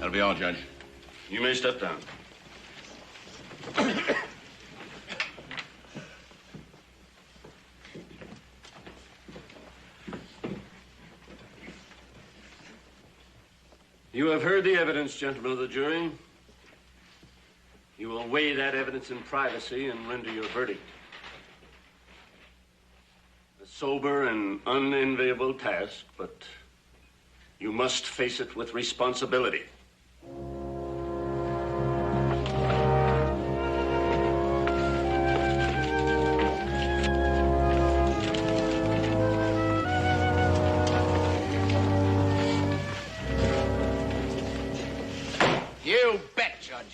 That'll be all, Judge. You may step down. You have heard the evidence, gentlemen of the jury. You will weigh that evidence in privacy and render your verdict. A sober and unenviable task, but you must face it with responsibility. You bet, Judge.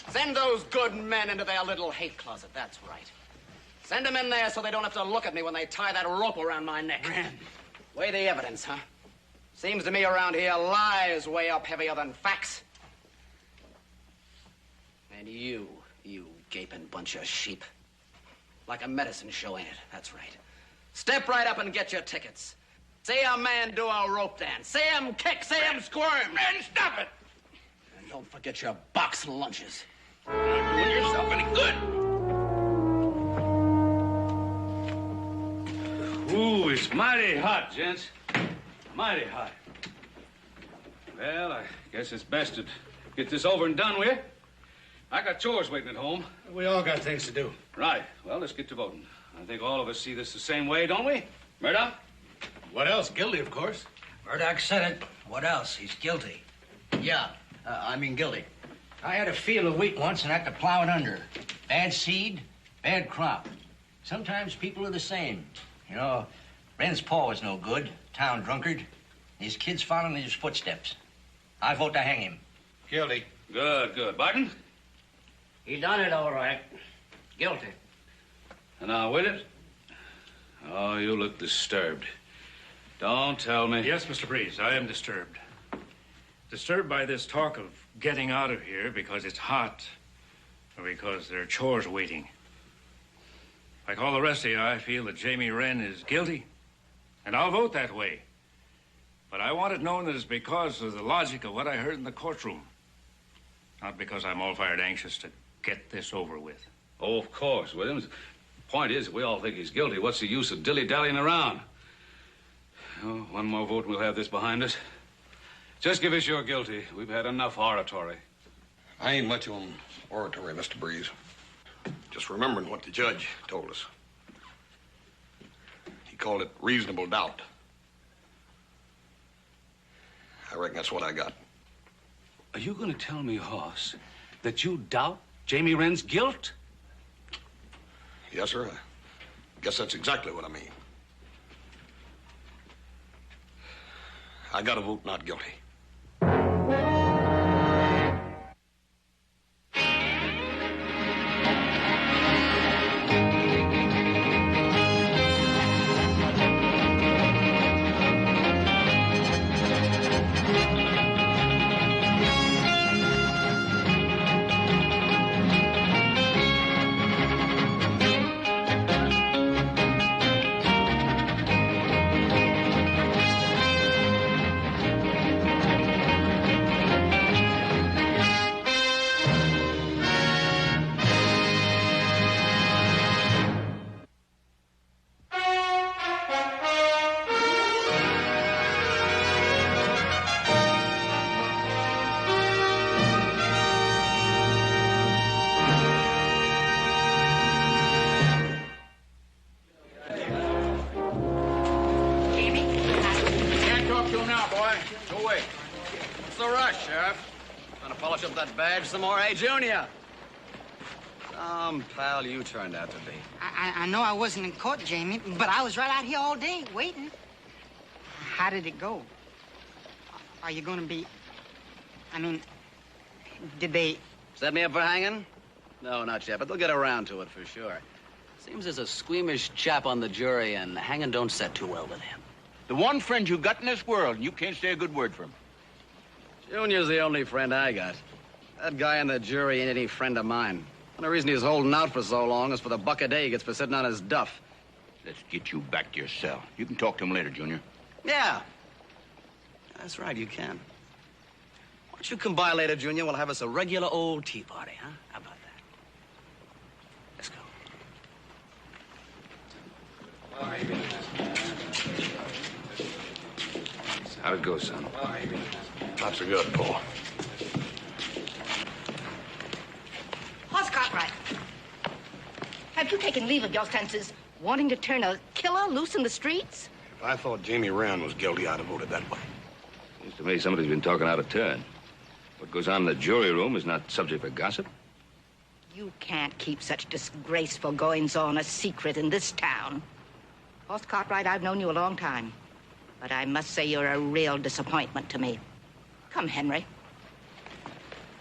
Send those good men into their little hate closet, that's right. Send them in there so they don't have to look at me when they tie that rope around my neck. Weigh the evidence, huh? Seems to me around here lies weigh up heavier than facts. And you gaping bunch of sheep. Like a medicine show, ain't it? That's right. Step right up and get your tickets. See a man do a rope dance. See him kick, see him squirm. Man, stop it! And don't forget your box lunches. You're not doing yourself any good. Ooh, it's mighty hot, gents. Mighty hot. Well, I guess it's best to get this over and done with. I got chores waiting at home. We all got things to do. Right. Well, let's get to voting. I think all of us see this the same way, don't we? Murdoch? What else? Guilty, of course. Murdoch said it. What else? He's guilty. Yeah, guilty. I had a field of wheat once and had to plow it under. Bad seed, bad crop. Sometimes people are the same. You know, Wren's paw was no good, town drunkard. His kids following in his footsteps. I vote to hang him. Guilty. Good, good. Barton? He done it all right. Guilty. And now with it? Oh, you look disturbed. Don't tell me. Yes, Mr. Breeze, I am disturbed. Disturbed by this talk of getting out of here because it's hot or because there are chores waiting. Like all the rest of you, I feel that Jamie Wren is guilty, and I'll vote that way. But I want it known that it's because of the logic of what I heard in the courtroom, not because I'm all fired anxious to get this over with. Oh, of course, Williams. The point is, we all think he's guilty. What's the use of dilly-dallying around? Oh, one more vote and we'll have this behind us. Just give us your guilty. We've had enough oratory. I ain't much on oratory, Mr. Breeze. Just remembering what the judge told us. He called it reasonable doubt. I reckon that's what I got. Are you going to tell me, Hoss, that you doubt Jamie Wren's guilt? Yes, sir. I guess that's exactly what I mean. I gotta vote not guilty. Some more, hey, Junior. Pal, you turned out to be. I know I wasn't in court, Jamie, but I was right out here all day waiting. How did it go? Are you going to be... I mean, did they... Set me up for hanging? No, not yet, but they'll get around to it for sure. Seems there's a squeamish chap on the jury, and hanging don't set too well with him. The one friend you got in this world, and you can't say a good word for him. Junior's the only friend I got. That guy in the jury ain't any friend of mine. And the reason he's holding out for so long is for the buck a day he gets for sitting on his duff. Let's get you back to your cell. You can talk to him later, Junior. Yeah. That's right, you can. don't you come by later, Junior? We'll have us a regular old tea party, huh? How about that? Let's go. How'd it go, son? Not so good, Paul. Hoss Cartwright, have you taken leave of your senses, wanting to turn a killer loose in the streets? If I thought Jamie Wren was guilty, I'd have voted that way. Seems to me somebody's been talking out of turn. What goes on in the jury room is not subject for gossip. You can't keep such disgraceful goings-on a secret in this town. Hoss Cartwright, I've known you a long time, but I must say you're a real disappointment to me. Come, Henry.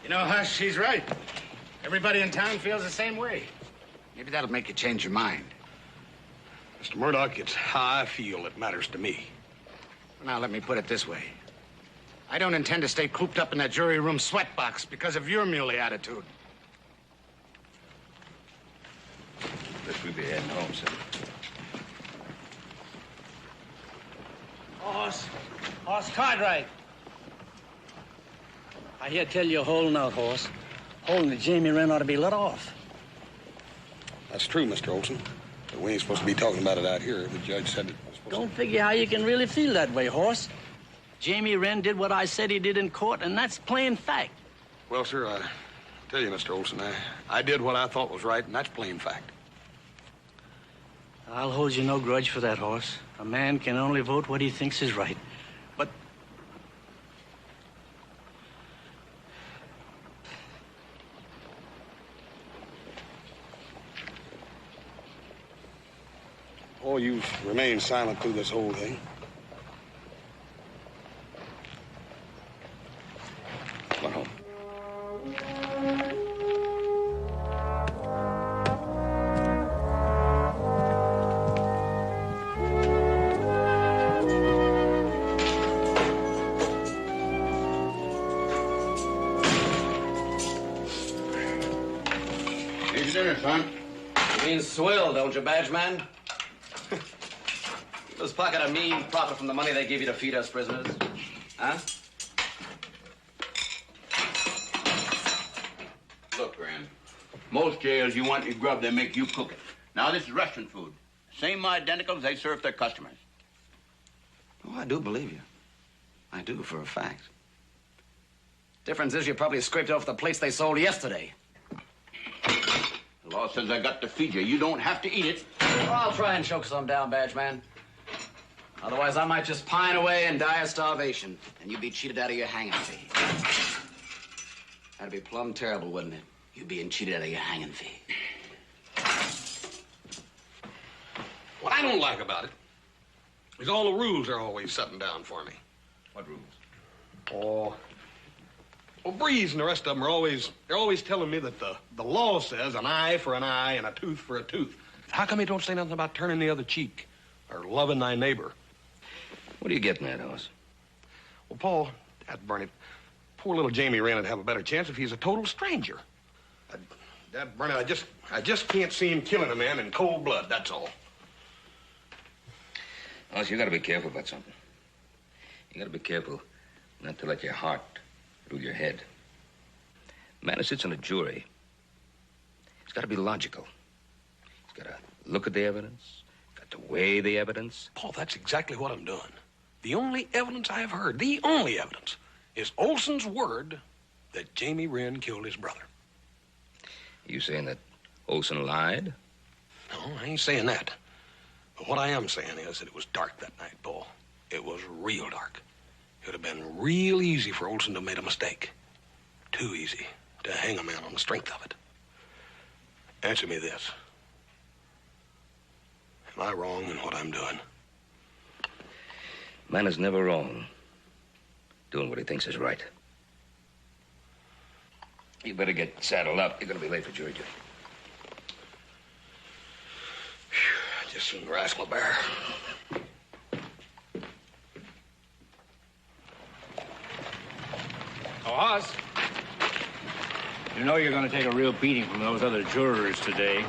You know, Hush, she's right. Everybody in town feels the same way. Maybe that'll make you change your mind. Mr. Murdoch, it's how I feel that matters to me. Now, let me put it this way. I don't intend to stay cooped up in that jury room sweatbox because of your muley attitude. Guess we'll be heading home, son. Hoss Cartwright. I hear tell you holding out, Hoss. Holding that Jamie Wren ought to be let off. That's true, Mr. Olson. But we ain't supposed to be talking about it out here. The judge said it was supposed Don't figure how you can really feel that way, Hoss. Jamie Wren did what I said he did in court, and that's plain fact. Well, sir, I tell you, Mr. Olson, I did what I thought was right, and that's plain fact. I'll hold you no grudge for that, Hoss. A man can only vote what he thinks is right. But Oh, you've remained silent through this whole thing. Come on home. Here's your dinner, son. You mean swill, don't you, badge man? Let's pocket a mean profit from the money they give you to feed us prisoners. Huh? Look, Graham. Most jails, you want your grub, they make you cook it. Now, this is restaurant food. Same identical as they serve their customers. Oh, I do believe you. I do, for a fact. Difference is you probably scraped it off the plates they sold yesterday. The law says I got to feed you. You don't have to eat it. Well, I'll try and choke some down, badge man. Otherwise, I might just pine away and die of starvation, and you'd be cheated out of your hanging fee. That'd be plumb terrible, wouldn't it? You being cheated out of your hanging fee. What I don't like about it is all the rules they're always setting down for me. What rules? Oh, well, Breeze and the rest of them they're always telling me that the law says an eye for an eye and a tooth for a tooth. How come they don't say nothing about turning the other cheek or loving thy neighbor? What are you getting at, Hoss? Well, Paul, Dad Burnett, poor little Jamie Wren would have a better chance if he's a total stranger. Dad Burnett, I just can't see him killing a man in cold blood, that's all. Hoss, you gotta be careful about something. You gotta be careful not to let your heart rule your head. A man who sits on a jury, he's gotta be logical. He's gotta look at the evidence, got to weigh the evidence. Paul, that's exactly what I'm doing. The only evidence I have heard, the only evidence, is Olson's word that Jamie Wren killed his brother. You saying that Olson lied? No, I ain't saying that. But what I am saying is that it was dark that night, Paul. It was real dark. It would have been real easy for Olson to have made a mistake. Too easy to hang a man on the strength of it. Answer me this. Am I wrong in what I'm doing? Man is never wrong doing what he thinks is right. You better get saddled up. You're gonna be late for jury duty. Just some grass, LeBear. Oh, Hoss. You know you're going to take a real beating from those other jurors today.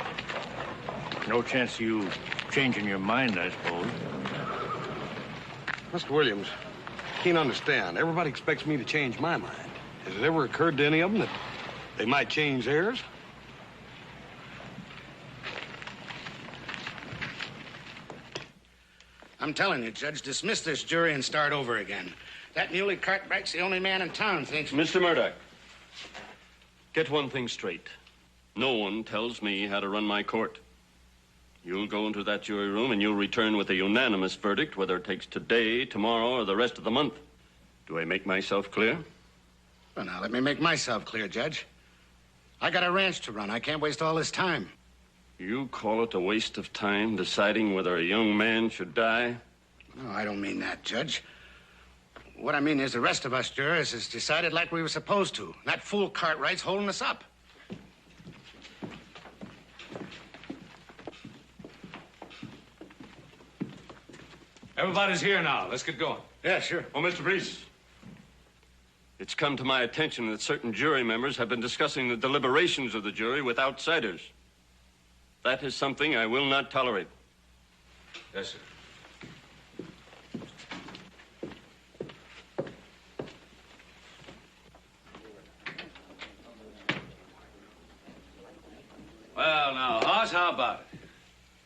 No chance you changing your mind, I suppose. Mr. Williams, you can't understand. Everybody expects me to change my mind. Has it ever occurred to any of them that they might change theirs? I'm telling you, Judge, dismiss this jury and start over again. That muley Cartwright's the only man in town thinks... Mr. Murdoch, get one thing straight. No one tells me how to run my court. You'll go into that jury room and you'll return with a unanimous verdict, whether it takes today, tomorrow, or the rest of the month. Do I make myself clear? Well, now, let me make myself clear, Judge. I got a ranch to run. I can't waste all this time. You call it a waste of time deciding whether a young man should die? No, I don't mean that, Judge. What I mean is the rest of us jurors has decided like we were supposed to. That fool Cartwright's holding us up. Everybody's here now. Let's get going. Yeah, sure. Oh, Mr. Priest. It's come to my attention that certain jury members have been discussing the deliberations of the jury with outsiders. That is something I will not tolerate. Yes, sir. Well, now, Hoss, how about it?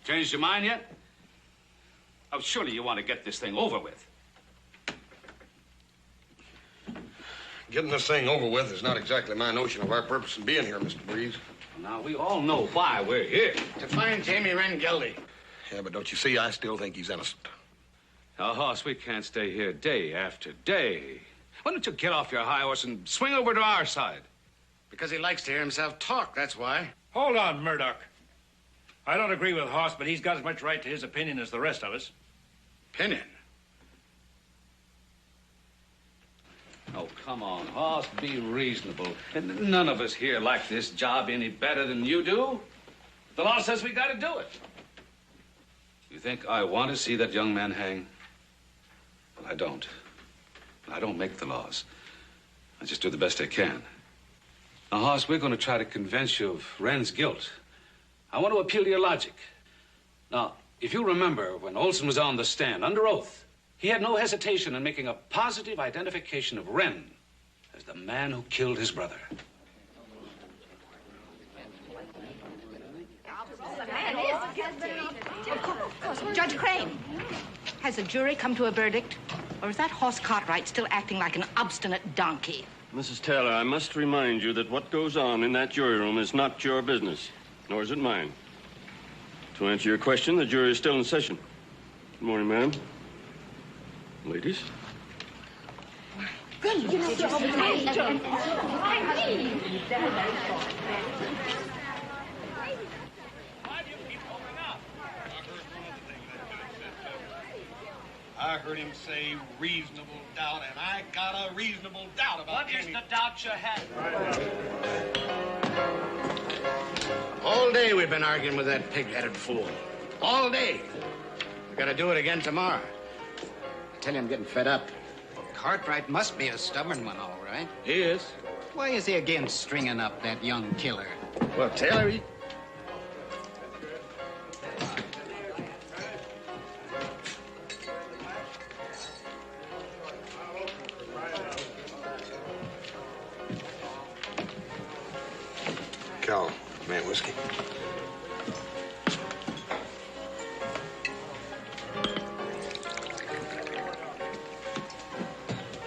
Changed your mind yet? Oh, surely you want to get this thing over with. Getting this thing over with is not exactly my notion of our purpose in being here, Mr. Breeze. Now, we all know why we're here. To find Jamie Wren guilty. Yeah, but don't you see, I still think he's innocent. Now, Hoss, we can't stay here day after day. Why don't you get off your high horse and swing over to our side? Because he likes to hear himself talk, that's why. Hold on, Murdoch. I don't agree with Hoss, but he's got as much right to his opinion as the rest of us. Opinion? Oh, come on, Hoss, be reasonable. And none of us here like this job any better than you do. The law says we got to do it. You think I want to see that young man hang? Well, I don't. I don't make the laws. I just do the best I can. Now, Hoss, we're going to try to convince you of Wren's guilt. I want to appeal to your logic. Now, if you remember when Olson was on the stand under oath, he had no hesitation in making a positive identification of Wren as the man who killed his brother. Judge Crane, has the jury come to a verdict? Or is that Hoss Cartwright still acting like an obstinate donkey? Mrs. Taylor, I must remind you that what goes on in that jury room is not your business, nor is it mine. To answer your question, the jury is still in session. Good morning, ma'am. Ladies? I heard him say reasonable doubt, and I got a reasonable doubt about What is the doubt you have? All day we've been arguing with that pig-headed fool. All day. We gotta do it again tomorrow. I tell you, I'm getting fed up. Cartwright must be a stubborn one, all right. He is. Why is he against stringing up that young killer? Well, Taylor, he... Cal, man, whiskey.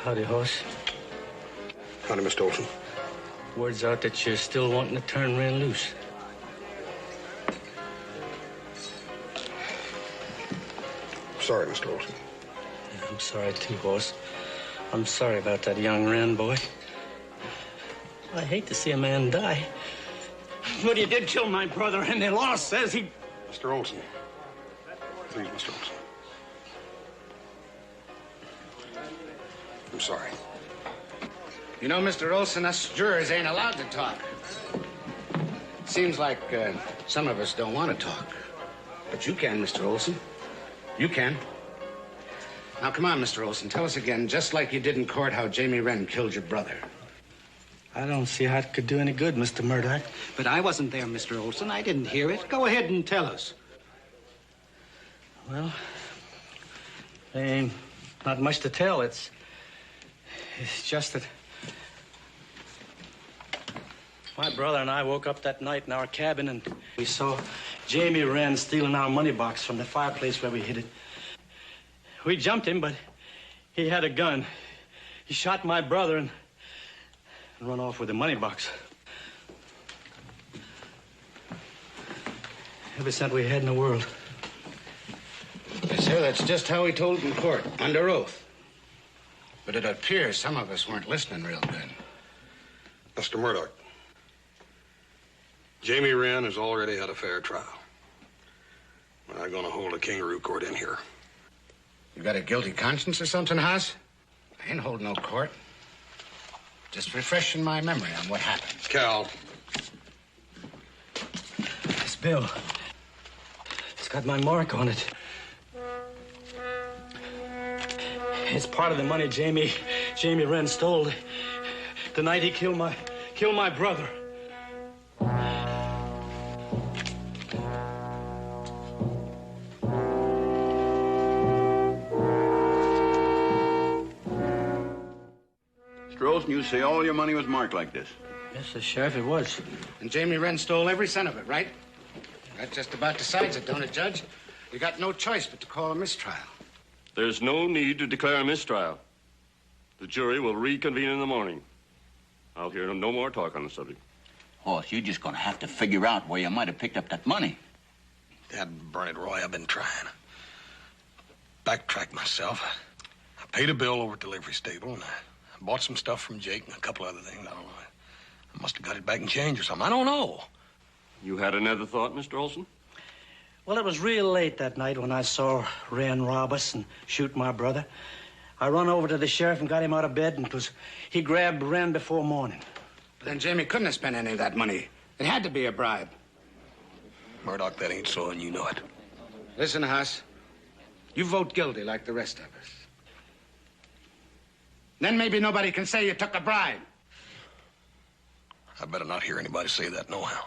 Howdy, Hoss. Howdy, Mr. Olson. Word's out that you're still wanting to turn Wren loose. Sorry, Mr. Olson. I'm sorry, too, Hoss. I'm sorry about that young Wren boy. I hate to see a man die. But he did kill my brother, and the law says he... Mr. Olson. Please, Mr. Olson. I'm sorry. You know, Mr. Olson, us jurors ain't allowed to talk. Seems like some of us don't want to talk. But you can, Mr. Olson. You can. Now, come on, Mr. Olson. Tell us again, just like you did in court, how Jamie Wren killed your brother. I don't see how it could do any good, Mr. Murdoch. But I wasn't there, Mr. Olson. I didn't hear it. Go ahead and tell us. Well, there ain't not much to tell. It's just that My brother and I woke up that night in our cabin and we saw Jamie Wren stealing our money box from the fireplace where we hid it. We jumped him, but he had a gun. He shot my brother and run off with the money box. Every cent we had in the world. Sir, that's just how he told in court, under oath. But it appears some of us weren't listening real good. Mr. Murdoch, Jamie Wren has already had a fair trial. We're not going to hold a kangaroo court in here. You got a guilty conscience or something, Haas? I ain't holding no court. Just refreshing my memory on what happened. Cal. This bill. It's got my mark on it. It's part of the money Jamie Wren stole the night he killed my brother. Mr. Olson, you say all your money was marked like this? Yes, sir, Sheriff, it was. And Jamie Wren stole every cent of it, right? That just about decides it, don't it, Judge? You got no choice but to call a mistrial. There's no need to declare a mistrial. The jury will reconvene in the morning. I'll hear no more talk on the subject. Hoss, you're just going to have to figure out where you might have picked up that money. Dad, burn it, Roy. I've been trying. Backtrack myself. I paid a bill over at Delivery Stable, and I bought some stuff from Jake and a couple other things. I don't know. I must have got it back in change or something. I don't know. You had another thought, Mr. Olson? Well, it was real late that night when I saw Wren rob us and shoot my brother. I run over to the sheriff and got him out of bed, and he grabbed Wren before morning. But then Jamie couldn't have spent any of that money. It had to be a bribe. Murdoch, that ain't so, and you know it. Listen, Haas. You vote guilty like the rest of us. Then maybe nobody can say you took a bribe. I better not hear anybody say that nohow.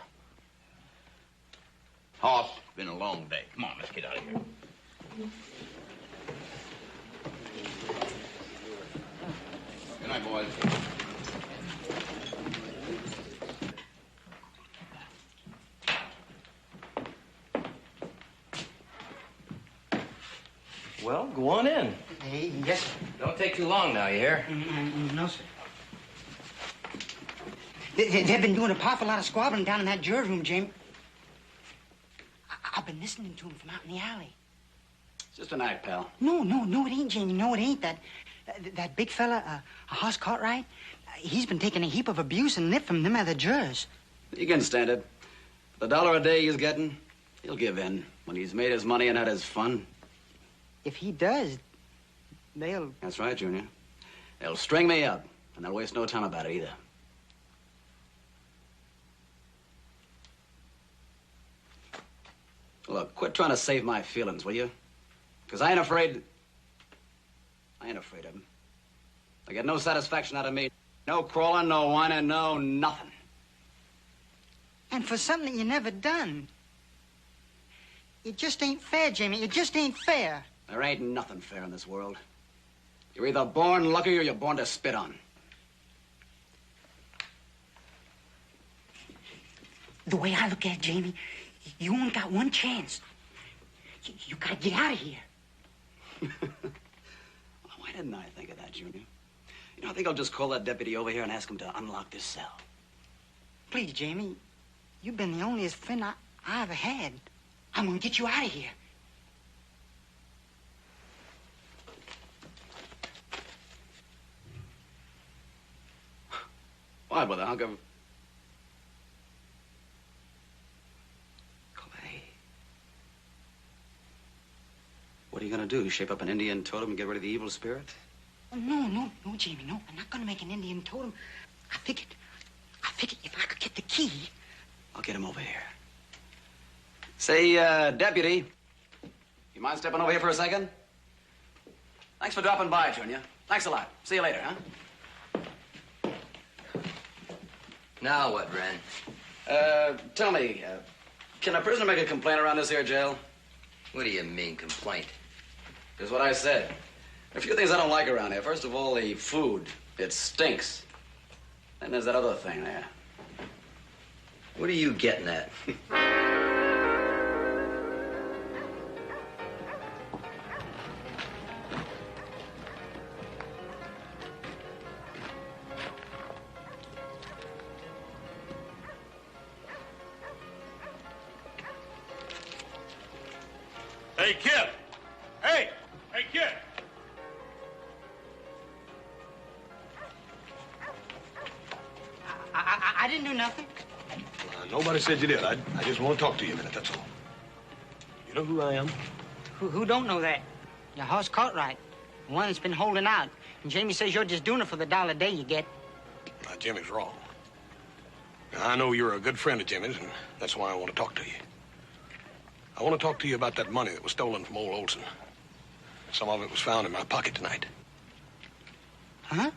Hoss, it's been a long day. Come on, let's get out of here. Good night, boys. Well, go on in. Hey, yes, sir. Don't take too long now, you hear? No, sir. They've been doing a powerful lot of squabbling down in that jury room, Jamie. I've been listening to them from out in the alley. It's just an act, pal. No, it ain't, Jamie. No, it ain't. That big fella, Hoss Cartwright, he's been taking a heap of abuse and nip from them other jurors. You can stand it. The $1 a day he's getting, he'll give in when he's made his money and had his fun. If he does, they'll... That's right, Junior. They'll string me up, and they'll waste no time about it either. Look, quit trying to save my feelings, will you? Because I ain't afraid of them. They get no satisfaction out of me. No crawling, no whining, no nothing. And for something that you never done. It just ain't fair, Jamie. It just ain't fair. There ain't nothing fair in this world. You're either born lucky or you're born to spit on. The way I look at it, Jamie, you only got one chance. You gotta get out of here. Why didn't I think of that, Junior? You know, I think I'll just call that deputy over here and ask him to unlock this cell. Please, Jamie, you've been the onlyest friend I ever had. I'm gonna get you out of here. Why, brother? I'll go... Clay. What are you gonna do? Shape up an Indian totem and get rid of the evil spirit? No, Jamie, no. I'm not gonna make an Indian totem. I figured if I could get the key... I'll get him over here. Say, deputy, you mind stepping over here for a second? Thanks for dropping by, Junior. Thanks a lot. See you later, huh? Now what, Wren? Tell me, can a prisoner make a complaint around this here jail? What do you mean, complaint? Here's what I said. There are a few things I don't like around here. First of all, the food. It stinks. Then there's that other thing there. What are you getting at? Hey, kid! Hey! Hey, kid! I didn't do nothing. Nobody said you did. I just want to talk to you a minute, that's all. You know who I am? Who don't know that? Your horse Cartwright. The one that's been holding out. And Jamie says you're just doing it for the $1 a day you get. Now, Jimmy's wrong. Now, I know you're a good friend of Jimmy's, and that's why I want to talk to you. I want to talk to you about that money that was stolen from old Olson. Some of it was found in my pocket tonight. Huh?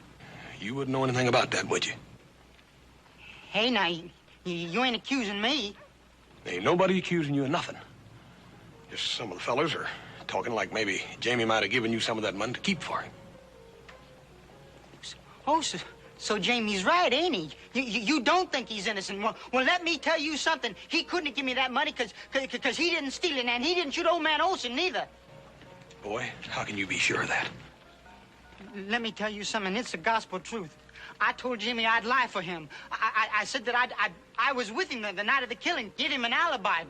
You wouldn't know anything about that, would you? Hey, now, you ain't accusing me. Ain't nobody accusing you of nothing. Just some of the fellas are talking like maybe Jamie might have given you some of that money to keep for him. Oh, so Jamie's right, ain't he? You don't think he's innocent. Well, let me tell you something. He couldn't have given me that money because he didn't steal it, and he didn't shoot old man Olson neither. Boy, how can you be sure of that? Let me tell you something. It's the gospel truth. I told Jimmy I'd lie for him. I said that I was with him the night of the killing, give him an alibi.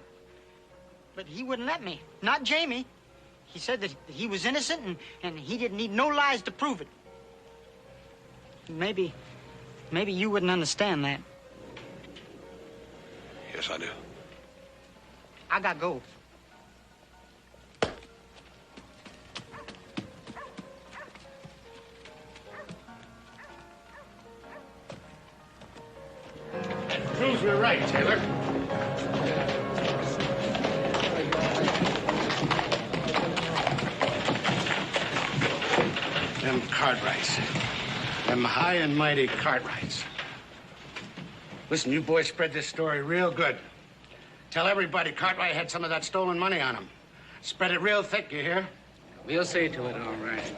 But he wouldn't let me. Not Jamie. He said that he was innocent and he didn't need no lies to prove it. Maybe you wouldn't understand that. Yes, I do. I gotta go. Proves we're right, Taylor. Them Cartwrights. Them high and mighty Cartwrights. Listen, you boys spread this story real good. Tell everybody Cartwright had some of that stolen money on him. Spread it real thick, you hear? We'll see to it, all right.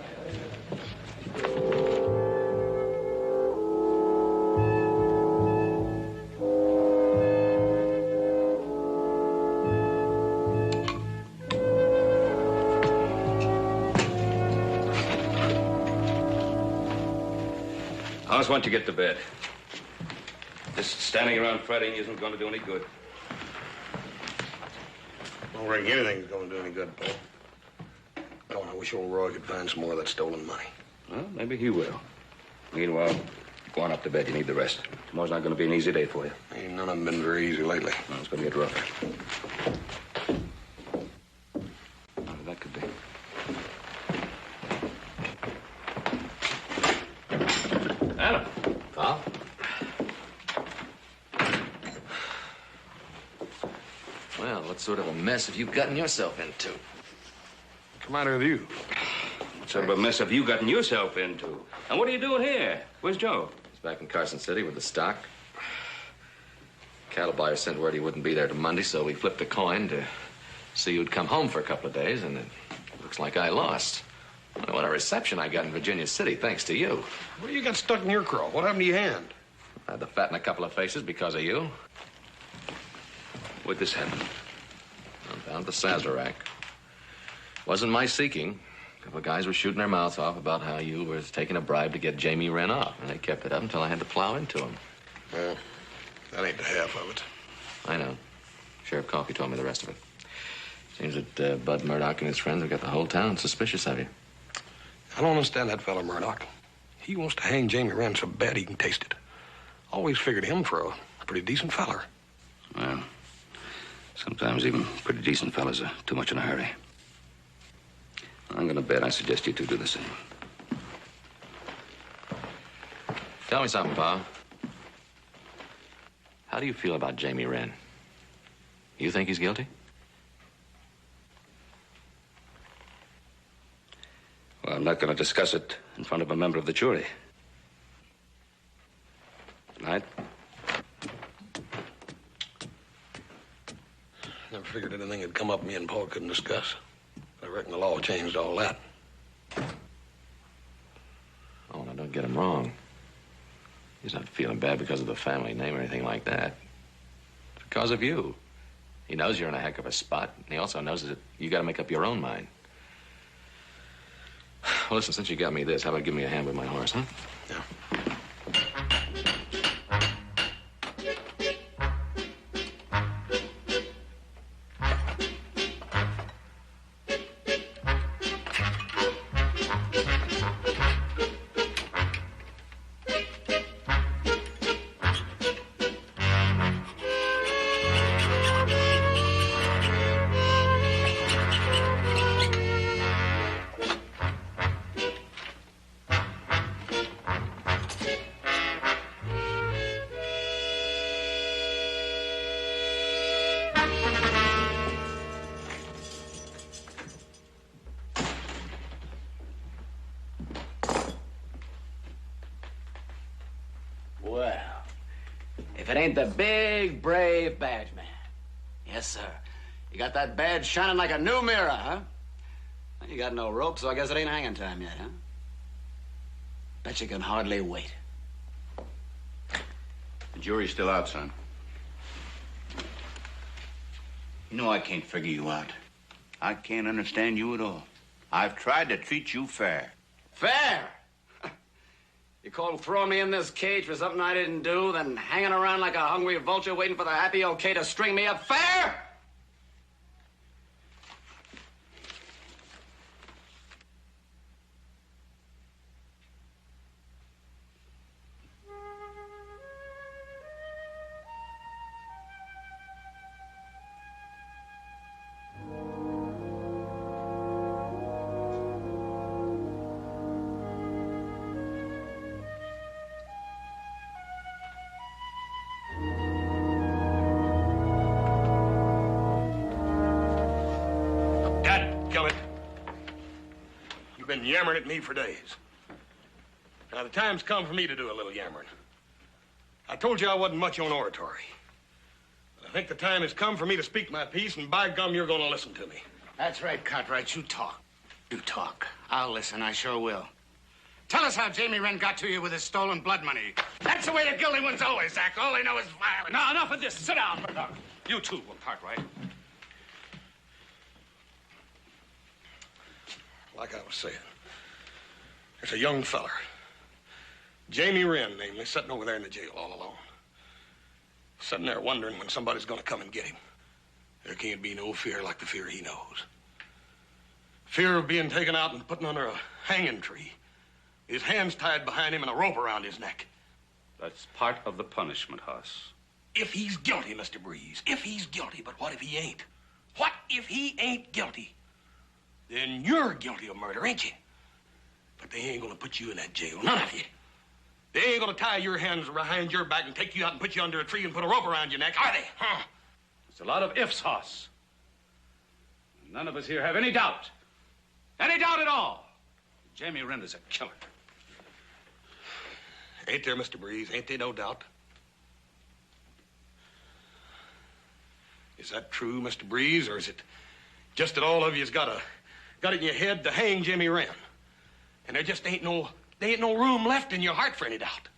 House, why don't you get to bed? Just standing around fretting isn't going to do any good. I don't think anything's going to do any good, Paul. Oh, I wish old Roy could find some more of that stolen money. Well, maybe he will. Meanwhile, go on up to bed. You need the rest. Tomorrow's not going to be an easy day for you. Ain't none of them been very easy lately. Well, it's going to get rougher. Oh, that could be. Anna. Pal? Well, what sort of a mess have you gotten yourself into? What's the matter with you? What sort of a mess have you gotten yourself into? And what are you doing here? Where's Joe? He's back in Carson City with the stock. Cattle buyer sent word he wouldn't be there till Monday, so we flipped a coin to see who'd come home for a couple of days, and it looks like I lost. Well, what a reception I got in Virginia City, thanks to you. What do you got stuck in your craw? What happened to your hand? I had to fatten a couple of faces because of you. What'd this happen? I'm down at the Sazerac. Wasn't my seeking. A couple of guys were shooting their mouths off about how you were taking a bribe to get Jamie Wren off, and they kept it up until I had to plow into him. Well, that ain't the half of it. I know. Sheriff Coffey told me the rest of it. Seems that Bud Murdoch and his friends have got the whole town suspicious of you. I don't understand that fella Murdoch. He wants to hang Jamie Wren so bad he can taste it. Always figured him for a pretty decent feller. Well, sometimes even pretty decent fellas are too much in a hurry. I'm going to bet I suggest you two do the same. Tell me something, Pa. How do you feel about Jamie Wren? You think he's guilty? Well, I'm not going to discuss it in front of a member of the jury. Tonight? Never figured anything had come up me and Paul couldn't discuss. I reckon the law changed all that. Oh, now, don't get him wrong. He's not feeling bad because of the family name or anything like that. Because of you. He knows you're in a heck of a spot, and he also knows that you got to make up your own mind. Well, listen, since you got me this, how about give me a hand with my horse, huh? Yeah. Well, if it ain't the big, brave badge man. Yes, sir. You got that badge shining like a new mirror, huh? Well, you got no rope, so I guess it ain't hanging time yet, huh? Bet you can hardly wait. The jury's still out, son. You know I can't figure you out. I can't understand you at all. I've tried to treat you fair. Fair? You call throwing me in this cage for something I didn't do, then hanging around like a hungry vulture waiting for the happy okay to string me up fair? You've been yammering at me for days. Now, the time's come for me to do a little yammering. I told you I wasn't much on oratory. But I think the time has come for me to speak my piece, and by gum, you're going to listen to me. That's right, Cartwright. You talk. You talk. I'll listen. I sure will. Tell us how Jamie Wren got to you with his stolen blood money. That's the way the guilty ones always act. All they know is violence. Now, enough of this. Sit down, Murdoch. You too, Will Cartwright. Like I was saying, there's a young feller, Jamie Wren, namely, sitting over there in the jail all alone. Sitting there wondering when somebody's going to come and get him. There can't be no fear like the fear he knows. Fear of being taken out and put under a hanging tree. His hands tied behind him and a rope around his neck. That's part of the punishment, Hoss. If he's guilty, Mr. Breeze, if he's guilty, but what if he ain't? What if he ain't guilty? Then you're guilty of murder, ain't you? But they ain't gonna put you in that jail, none of you. They ain't gonna tie your hands behind your back and take you out and put you under a tree and put a rope around your neck, are they? Huh? It's a lot of ifs, Hoss. None of us here have any doubt. Any doubt at all. Jamie Wren is a killer. Ain't there, Mr. Breeze? Ain't there no doubt? Is that true, Mr. Breeze, or is it just that all of you's got it in your head to hang Jamie Wren? And there just ain't no room left in your heart for any doubt.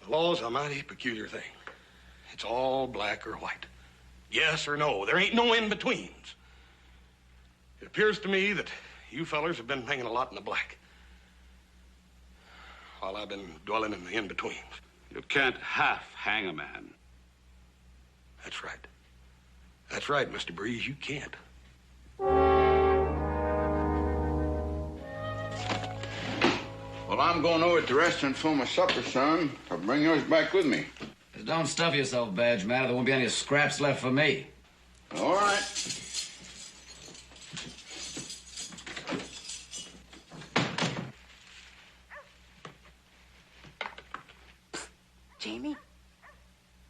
The law's a mighty peculiar thing. It's all black or white. Yes or no. There ain't no in-betweens. It appears to me that you fellers have been hanging a lot in the black, while I've been dwelling in the in-betweens. You can't half hang a man. That's right. That's right, Mr. Breeze, you can't. Well, I'm going over to the restaurant for my supper, son. I'll bring yours back with me. Just don't stuff yourself, badge man. There won't be any scraps left for me. All right. Jamie?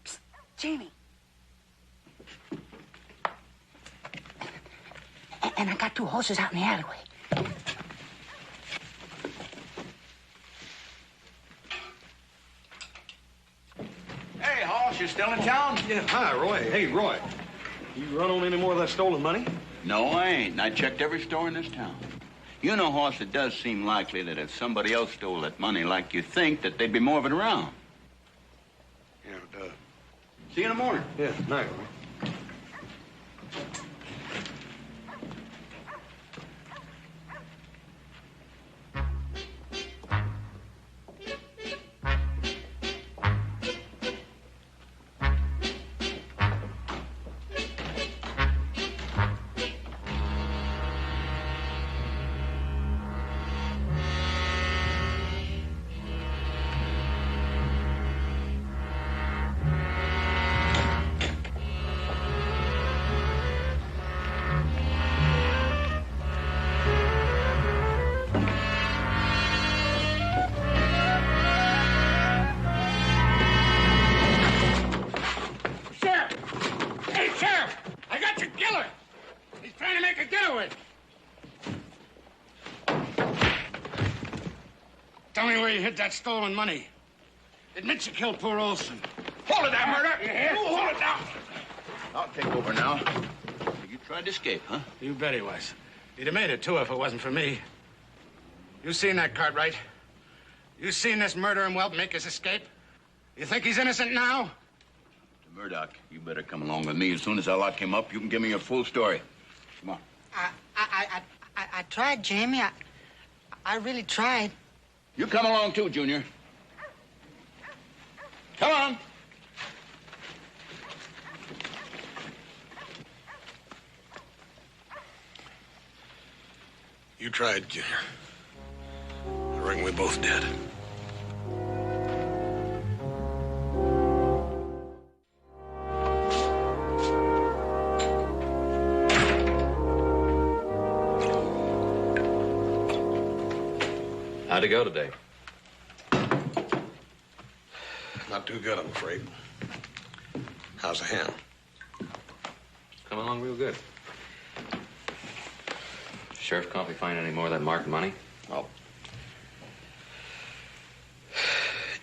Psst, Jamie. And I got 2 horses out in the alleyway. Hey, Hoss, you still in town? Yeah, hi, Roy. Hey, Roy. You run on any more of that stolen money? No, I ain't. And I checked every store in this town. You know, Hoss, it does seem likely that if somebody else stole that money like you think, that they'd be more of it around. See you in the morning. Yeah, night. Tell me where you hid that stolen money. Admit you killed poor Olson. Hold it down, Murdoch. You hear? Hold it down. I'll take over now. You tried to escape, huh? You bet he was. He'd have made it, too, if it wasn't for me. You seen that, Cartwright? You seen this murdering whelp make his escape? You think he's innocent now? Murdoch, you better come along with me. As soon as I lock him up, you can give me your full story. Come on. I tried, Jamie. I really tried. You come along, too, Junior. Come on. You tried, Junior. I reckon we both did. How'd it go today? Not too good, I'm afraid. How's the hen? Coming along real good. Sheriff Coffey find any more of that marked money? Oh.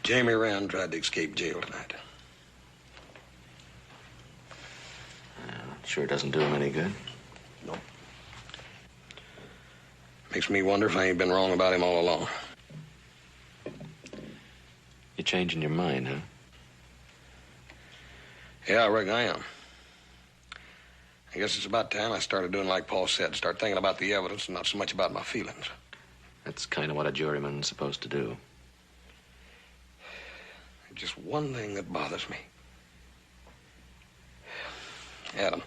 Jamie Rand tried to escape jail tonight. Sure doesn't do him any good. Nope. Makes me wonder if I ain't been wrong about him all along. You changing your mind, huh? Yeah, I reckon I am. I guess it's about time I started doing like Paul said, start thinking about the evidence and not so much about my feelings. That's kind of what a juryman's supposed to do. There's just one thing that bothers me. Adam,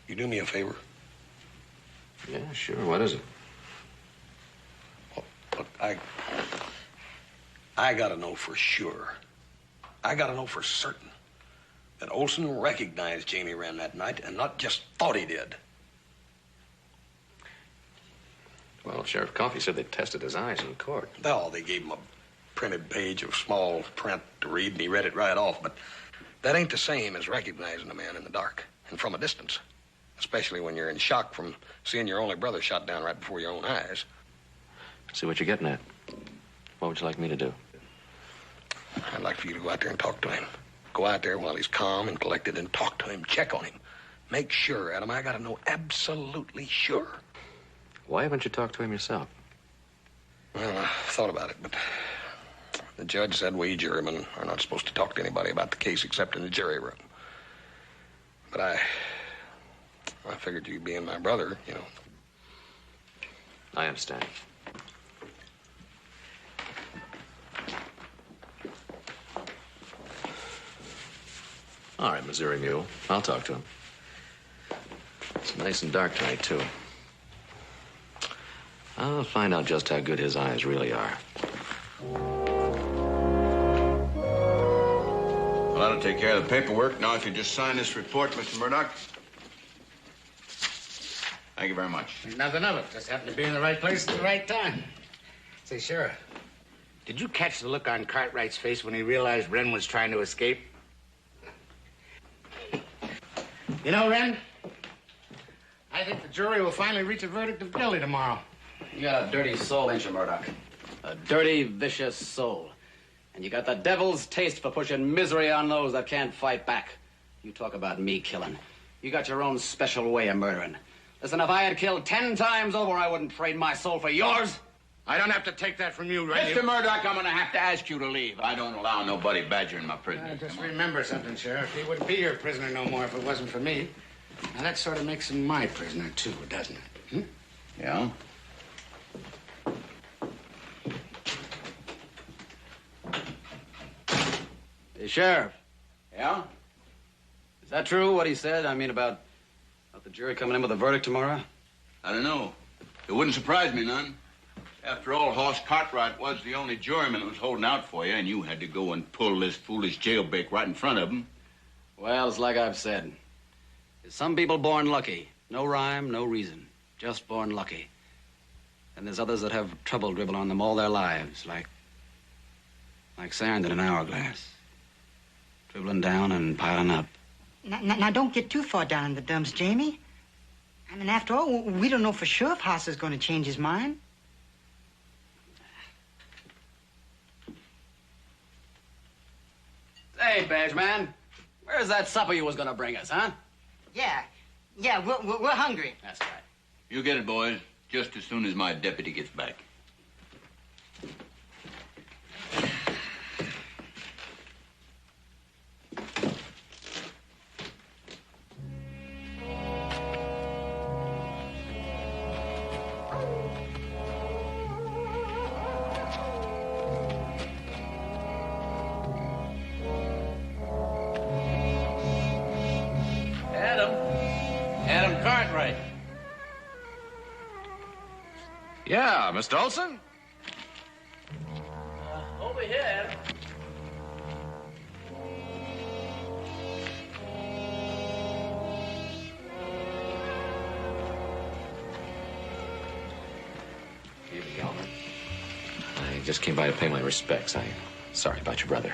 you do me a favor? Yeah, sure. What is it? Well, look, I gotta know for sure. I gotta know for certain that Olson recognized Jamie Rand that night and not just thought he did. Well, Sheriff Coffey said they tested his eyes in court. Well, they gave him a printed page of small print to read, and he read it right off. But that ain't the same as recognizing a man in the dark and from a distance, especially when you're in shock from seeing your only brother shot down right before your own eyes. See what you're getting at. What would you like me to do? I'd like for you to go out there and talk to him. Go out there while he's calm and collected and talk to him. Check on him. Make sure, Adam. I got to know absolutely sure. Why haven't you talked to him yourself? Well, I thought about it, but the judge said we jurymen are not supposed to talk to anybody about the case except in the jury room. But I figured you being my brother, you know. I understand. All right, Missouri Mule. I'll talk to him. It's nice and dark tonight, too. I'll find out just how good his eyes really are. Well, that'll take care of the paperwork. Now, if you just sign this report, Mr. Murdoch. Thank you very much. Nothing of it. Just happened to be in the right place at the right time. Say, Sheriff, did you catch the look on Cartwright's face when he realized Wren was trying to escape? You know, Wren, I think the jury will finally reach a verdict of guilty tomorrow. You got a dirty soul, ain't you, Murdoch? A dirty, vicious soul. And you got the devil's taste for pushing misery on those that can't fight back. You talk about me killing. You got your own special way of murdering. Listen, if I had killed 10 times over, I wouldn't trade my soul for yours. I don't have to take that from you, Randy. Mr. Murdoch, I'm going to have to ask you to leave. I don't allow nobody badgering my prisoner. Just remember something, Sheriff. He wouldn't be your prisoner no more if it wasn't for me. Now, that sort of makes him my prisoner, too, doesn't it? Hmm? Yeah? Hey, Sheriff. Yeah? Is that true, what he said? I mean, about the jury coming in with a verdict tomorrow? I don't know. It wouldn't surprise me none. After all, Hoss Cartwright was the only juryman that was holding out for you, and you had to go and pull this foolish jailbait right in front of him. Well, it's like I've said. There's some people born lucky. No rhyme, no reason. Just born lucky. And there's others that have trouble dribble on them all their lives, like sand in an hourglass. Dribbling down and piling up. Now, don't get too far down in the dumps, Jamie. I mean, after all, we don't know for sure if Hoss is going to change his mind. Hey, Badge Man, where's that supper you was gonna bring us, huh? Yeah, we're hungry. That's right. You get it, boys, just as soon as my deputy gets back. Adam Cartwright. Yeah, Mr. Olson? Over here, Adam. Here we go. I just came by to pay my respects. Sorry about your brother.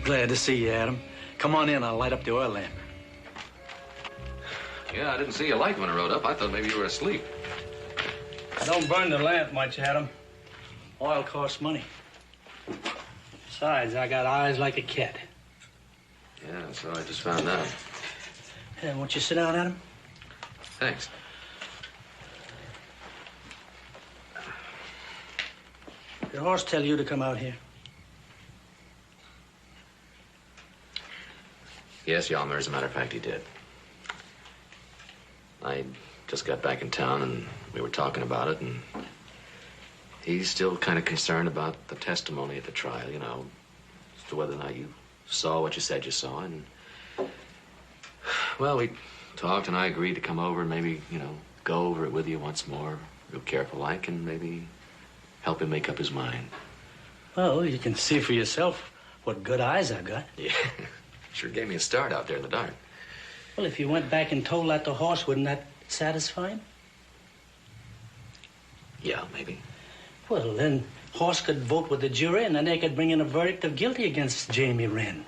Glad to see you, Adam. Come on in, I'll light up the oil lamp. Yeah, I didn't see you light when I rode up. I thought maybe you were asleep. I don't burn the lamp much, Adam. Oil costs money. Besides, I got eyes like a cat. Yeah, so I just found out. Hey, won't you sit down, Adam? Thanks. Did Hoss tell you to come out here? Yes, Yalmer, as a matter of fact, he did. I just got back in town, and we were talking about it, and he's still kind of concerned about the testimony at the trial, you know, as to whether or not you saw what you said you saw, and... Well, we talked, and I agreed to come over and maybe, you know, go over it with you once more, real careful-like, and maybe help him make up his mind. Well, you can see for yourself what good eyes I've got. Yeah, sure gave me a start out there in the dark. Well, if you went back and told that to Hoss, wouldn't that satisfy him? Yeah, maybe. Well, then Hoss could vote with the jury, and then they could bring in a verdict of guilty against Jamie Wren.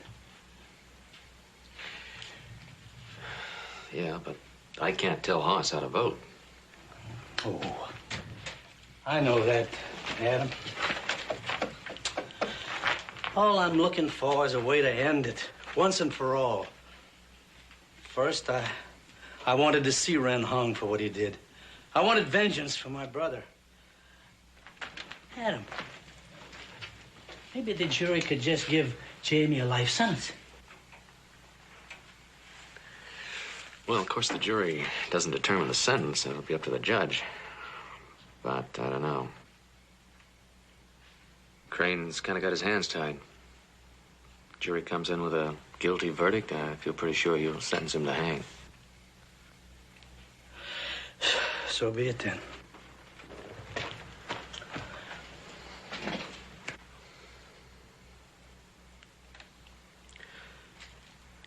Yeah, but I can't tell Hoss how to vote. Oh, I know that, Adam. All I'm looking for is a way to end it, once and for all. First, I wanted to see Wren hung for what he did. I wanted vengeance for my brother. Adam, maybe the jury could just give Jamie a life sentence. Well, of course, the jury doesn't determine the sentence. It'll be up to the judge. But I don't know. Crane's kind of got his hands tied. Jury comes in with a guilty verdict, I feel pretty sure you'll sentence him to hang. So be it then.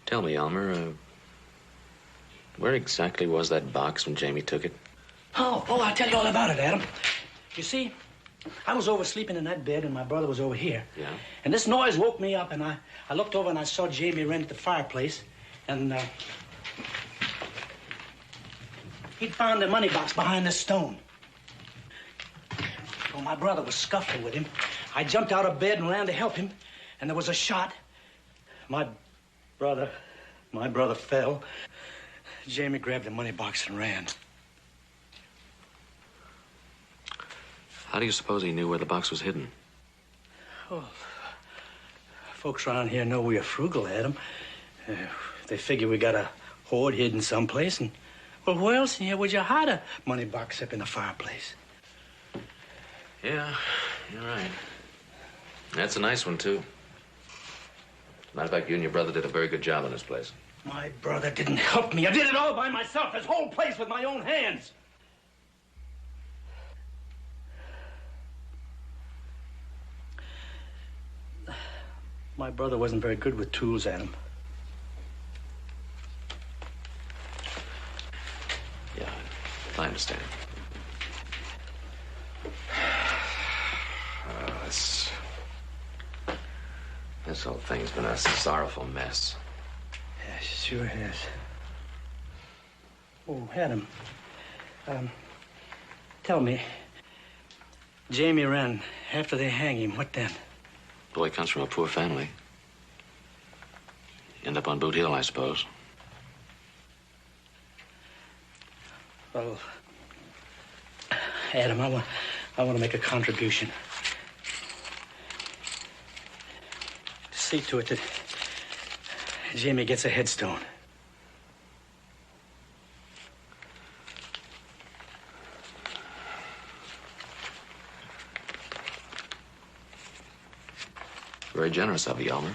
Tell me, Elmer, where exactly was that box when Jamie took it? Oh, I'll tell you all about it, Adam. You see, I was oversleeping in that bed, and my brother was over here. Yeah? And this noise woke me up, and I looked over and I saw Jamie Wren at the fireplace, and he'd found the money box behind the stone. Well, my brother was scuffling with him. I jumped out of bed and ran to help him, and there was a shot. My brother fell. Jamie grabbed the money box and ran. How do you suppose he knew where the box was hidden? Oh, folks around here know we are frugal, Adam. They figure we got a hoard hidden someplace, and, well, where else in here would you hide a money box up in the fireplace? Yeah, you're right. That's a nice one, too. Matter of fact, you and your brother did a very good job on this place. My brother didn't help me. I did it all by myself, this whole place with my own hands. My brother wasn't very good with tools, Adam. Yeah, I understand. This whole thing's been a sorrowful mess. Yes, it sure has. Oh, Adam, tell me, Jamie Wren, after they hang him, what then? Boy comes from a poor family. End up on Boot Hill, I suppose. Well, Adam, I want to make a contribution. See to it that Jamie gets a headstone. Very generous of you, Elmer.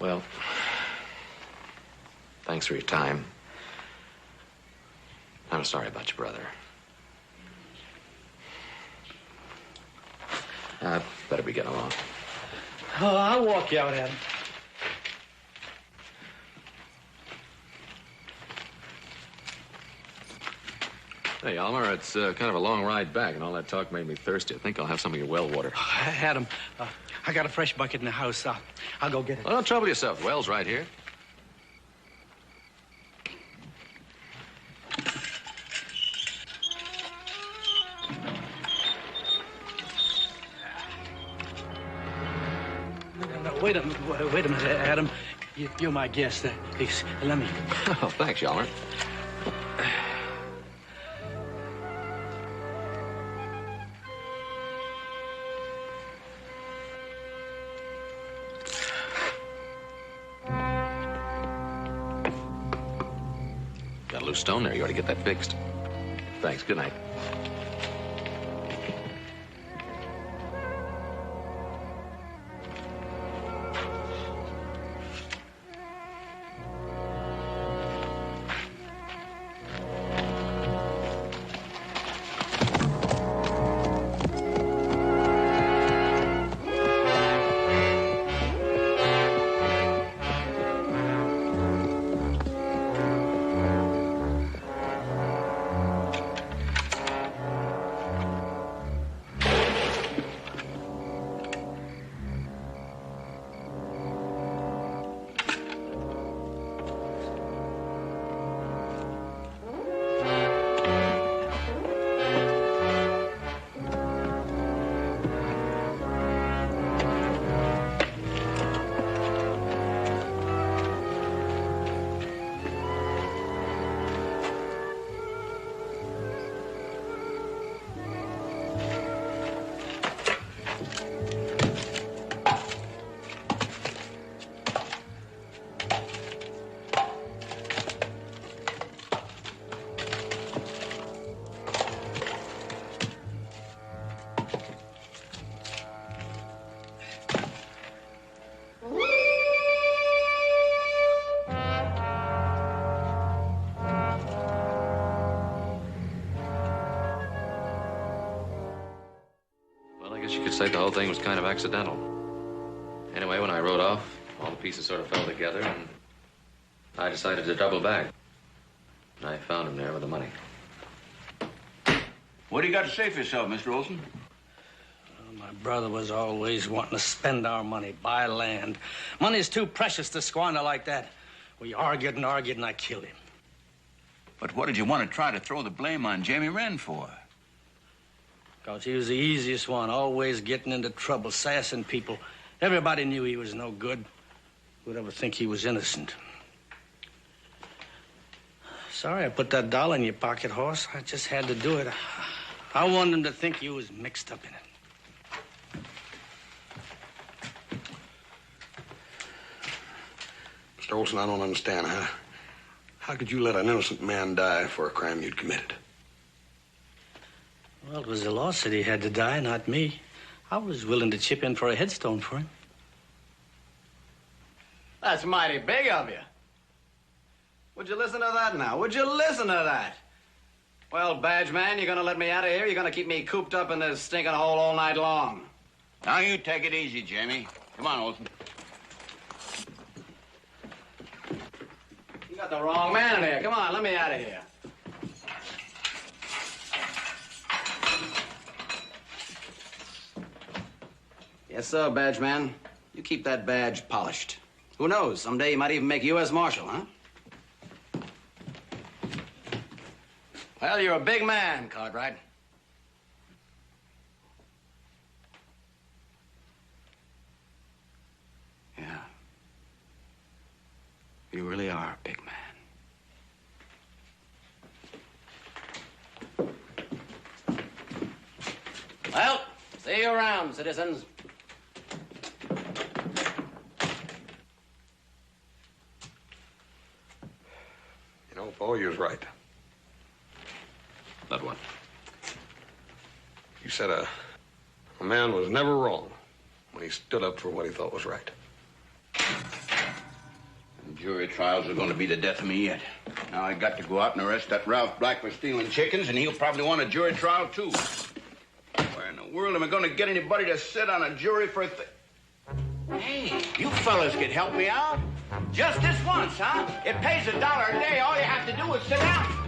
Well, thanks for your time. I'm sorry about your brother. Better be getting along. Oh, I'll walk you out, Adam. Hey, Elmer, it's kind of a long ride back, and all that talk made me thirsty. I think I'll have some of your well water. Adam, I got a fresh bucket in the house. I'll go get it. Well, don't trouble yourself. The well's right here. Wait a minute, Adam. You're my guest. Please, let me. Oh, thanks, Elmer. Got a loose stone there. You ought to get that fixed. Thanks. Good night. Say the whole thing was kind of accidental. Anyway, when I rode off, all the pieces sort of fell together, and I decided to double back. And I found him there with the money. What do you got to say for yourself, Mr. Olson? Well, my brother was always wanting to spend our money, buy land. Money's too precious to squander like that. We argued, and I killed him. But what did you want to try to throw the blame on Jamie Wren for? Because he was the easiest one, always getting into trouble, sassing people. Everybody knew he was no good. Who'd ever think he was innocent? Sorry I put that dollar in your pocket, Horse. I just had to do it. I wanted him to think you was mixed up in it. Mr. Olson, I don't understand. How could you let an innocent man die for a crime you'd committed? Well, it was the law said he had to die, not me. I was willing to chip in for a headstone for him. That's mighty big of you. Would you listen to that now? Would you listen to that? Well, badge man, you're gonna let me out of here? You're gonna keep me cooped up in this stinking hole all night long? Now you take it easy, Jamie. Come on, Olson. You got the wrong man in here. Come on, let me out of here. Yes, sir, badge man. You keep that badge polished. Who knows? Someday you might even make U.S. Marshal, huh? Well, you're a big man, Cartwright. Yeah. You really are a big man. Well, see you around, citizens. You know, Paul, you was right. That one. You said a man was never wrong when he stood up for what he thought was right. Jury trials are going to be the death of me yet. Now I got to go out and arrest that Ralph Black for stealing chickens, and he'll probably want a jury trial too. Where in the world am I going to get anybody to sit on a jury for Hey, you fellas could help me out. Just this once, huh? It pays $1 a day. All you have to do is sit down.